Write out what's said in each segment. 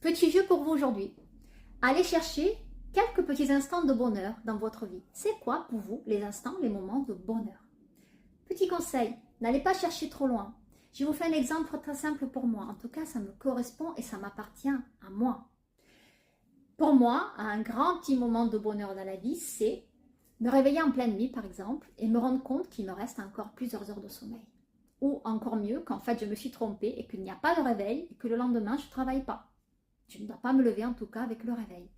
Petit jeu pour vous aujourd'hui. Allez chercher quelques petits instants de bonheur dans votre vie. C'est quoi pour vous les instants, les moments de bonheur? Petit conseil, n'allez pas chercher trop loin. Je vous fais un exemple très simple pour moi. En tout cas, ça me correspond et ça m'appartient à moi. Pour moi, un grand petit moment de bonheur dans la vie, c'est me réveiller en pleine nuit, par exemple, et me rendre compte qu'il me reste encore plusieurs heures de sommeil. Ou encore mieux, qu'en fait, je me suis trompée et qu'il n'y a pas de réveil et que le lendemain, je ne travaille pas. Je ne dois pas me lever en tout cas avec le réveil.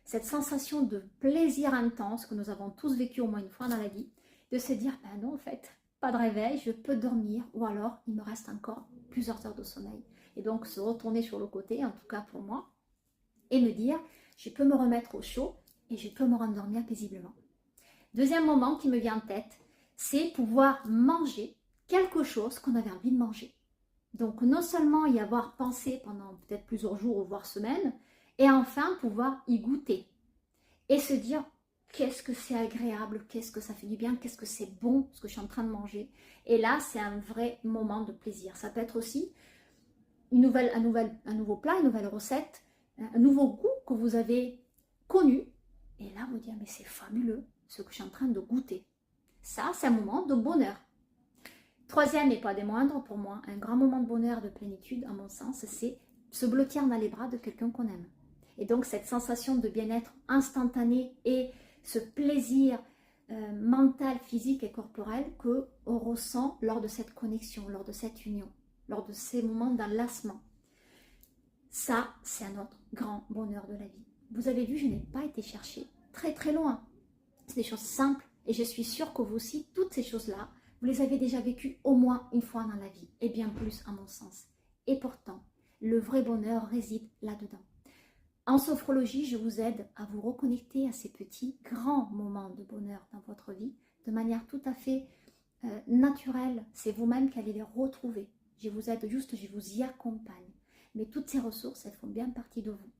Cette sensation de plaisir intense que nous avons tous vécu au moins une fois dans la vie, de se dire, ben non en fait, pas de réveil, je peux dormir ou alors il me reste encore plusieurs heures de sommeil. Et donc se retourner sur le côté, en tout cas pour moi, et me dire, je peux me remettre au chaud et je peux me rendormir paisiblement. Deuxième moment qui me vient en tête, c'est pouvoir manger quelque chose qu'on avait envie de manger. Donc non seulement y avoir pensé pendant peut-être plusieurs jours ou voire semaines, et enfin pouvoir y goûter et se dire qu'est-ce que c'est agréable, qu'est-ce que ça fait du bien, qu'est-ce que c'est bon ce que je suis en train de manger. Et là, c'est un vrai moment de plaisir. Ça peut être aussi un nouveau plat, une nouvelle recette, un nouveau goût que vous avez connu. Et là, vous dites, mais c'est fabuleux ce que je suis en train de goûter. Ça, c'est un moment de bonheur. Troisième et pas des moindres, pour moi, un grand moment de bonheur, de plénitude, à mon sens, c'est se blottir dans les bras de quelqu'un qu'on aime. Et donc cette sensation de bien-être instantané et ce plaisir mental, physique et corporel qu'on ressent lors de cette connexion, lors de cette union, lors de ces moments d'enlacement. Ça, c'est un autre grand bonheur de la vie. Vous avez vu, je n'ai pas été chercher très très loin. C'est des choses simples et je suis sûre que vous aussi, toutes ces choses-là, vous les avez déjà vécues au moins une fois dans la vie, et bien plus à mon sens. Et pourtant, le vrai bonheur réside là-dedans. En sophrologie, je vous aide à vous reconnecter à ces petits, grands moments de bonheur dans votre vie, de manière tout à fait naturelle. C'est vous-même qui allez les retrouver. Je vous aide juste, je vous y accompagne. Mais toutes ces ressources, elles font bien partie de vous.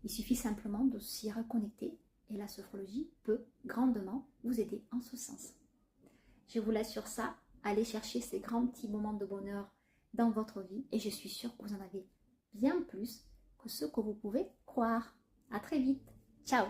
Il suffit simplement de s'y reconnecter et la sophrologie peut grandement vous aider en ce sens. Je vous laisse sur ça, allez chercher ces grands petits moments de bonheur dans votre vie et je suis sûre que vous en avez bien plus que ce que vous pouvez croire. À très vite. Ciao.